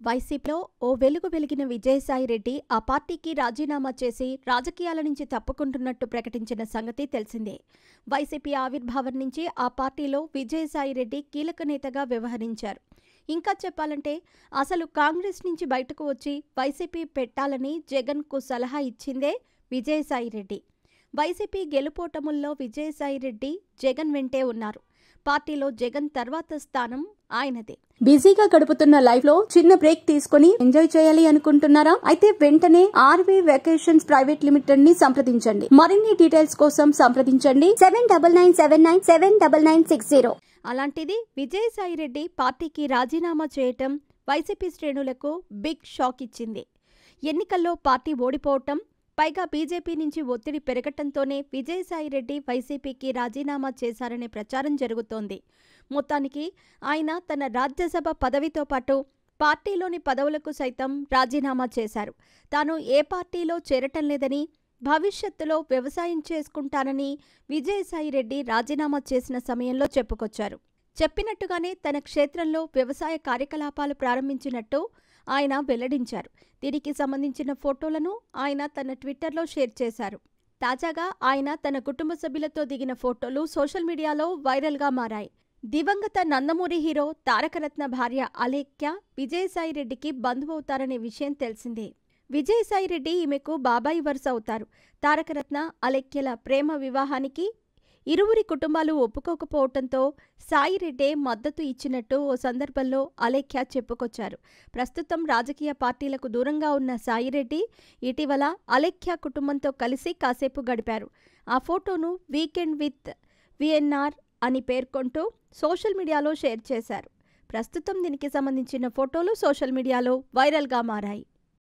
వైసీపీలో ఓ వెలుగు వెలిగిన విజయసాయిరెడ్డి ఆ పార్టీకి రాజీనామా చేసి రాజకీయాల నుంచి తప్పుకుంటున్నట్టు ప్రకటించిన సంగతి తెలిసిందే. వైసీపీ ఆవిర్భావం నుంచి ఆ పార్టీలో విజయసాయిరెడ్డి కీలక నేతగా వ్యవహరించారు. ఇంకా చెప్పాలంటే అసలు కాంగ్రెస్ నుంచి బయటకు వచ్చి వైసీపీ పెట్టాలని జగన్కు సలహా ఇచ్చిందే విజయసాయిరెడ్డి. వైసీపీ గెలుపోటముల్లో విజయసాయిరెడ్డి జగన్ వెంటే ఉన్నారు. పార్టీలో జగన్ తర్వాత స్థానం ఆయనదే. బిజీగా గడుపుతున్న లైఫ్ లో చిన్న బ్రేక్ తీసుకుని ఎంజాయ్ చేయాలి అనుకుంటున్నారా? అయితే వెంటనే ఆర్వే వెకేషన్స్ ప్రైవేట్ లిమిటెడ్ ని సంప్రదించండి. మరిన్ని డీటెయిల్స్ కోసం సంప్రదించండి 7997979960. అలాంటిది విజయసాయిరెడ్డి పార్టీకి రాజీనామా చేయటం వైసీపీ శ్రేణులకు బిగ్ షాక్ ఇచ్చింది. ఎన్నికల్లో పార్టీ ఓడిపోవటం, పైగా బీజేపీ నుంచి ఒత్తిడి పెరగటంతోనే విజయసాయిరెడ్డి వైసీపీకి రాజీనామా చేశారనే ప్రచారం జరుగుతోంది. మొత్తానికి ఆయన తన రాజ్యసభ పదవితో పాటు పార్టీలోని పదవులకు సైతం రాజీనామా చేశారు. తాను ఏ పార్టీలో చేరటం లేదని, భవిష్యత్తులో వ్యవసాయం చేసుకుంటానని విజయసాయిరెడ్డి రాజీనామా చేసిన సమయంలో చెప్పుకొచ్చారు. చెప్పినట్టుగానే తన క్షేత్రంలో వ్యవసాయ కార్యకలాపాలు ప్రారంభించినట్టు ఆయన వెల్లడించారు. దీనికి సంబంధించిన ఫోటోలను ఆయన తన ట్విట్టర్లో షేర్ చేశారు. తాజాగా ఆయన తన కుటుంబ సభ్యులతో దిగిన ఫోటోలు సోషల్ మీడియాలో వైరల్గా మారాయి. దివంగత నందమూరి హీరో తారకరత్న భార్య అలేఖ్య విజయసాయిరెడ్డికి బంధువవుతారనే విషయం తెలిసిందే. విజయసాయిరెడ్డి ఈమెకు బాబాయి వరుస అవుతారు. తారకరత్న అలేఖ్యల ప్రేమ వివాహానికి ఇరువురి కుటుంబాలు ఒప్పుకోకపోవడంతో సాయిరెడ్డే మద్దతు ఇచ్చినట్టు ఓ సందర్భంలో అలేఖ్య చెప్పుకొచ్చారు. ప్రస్తుతం రాజకీయ పార్టీలకు దూరంగా ఉన్న సాయిరెడ్డి ఇటీవల అలేఖ్య కుటుంబంతో కలిసి కాసేపు గడిపారు. ఆ ఫోటోను వీకెండ్ విత్ విఎన్ఆర్ అని పేర్కొంటూ సోషల్ మీడియాలో షేర్ చేశారు. ప్రస్తుతం దీనికి సంబంధించిన ఫోటోలు సోషల్ మీడియాలో వైరల్గా మారాయి.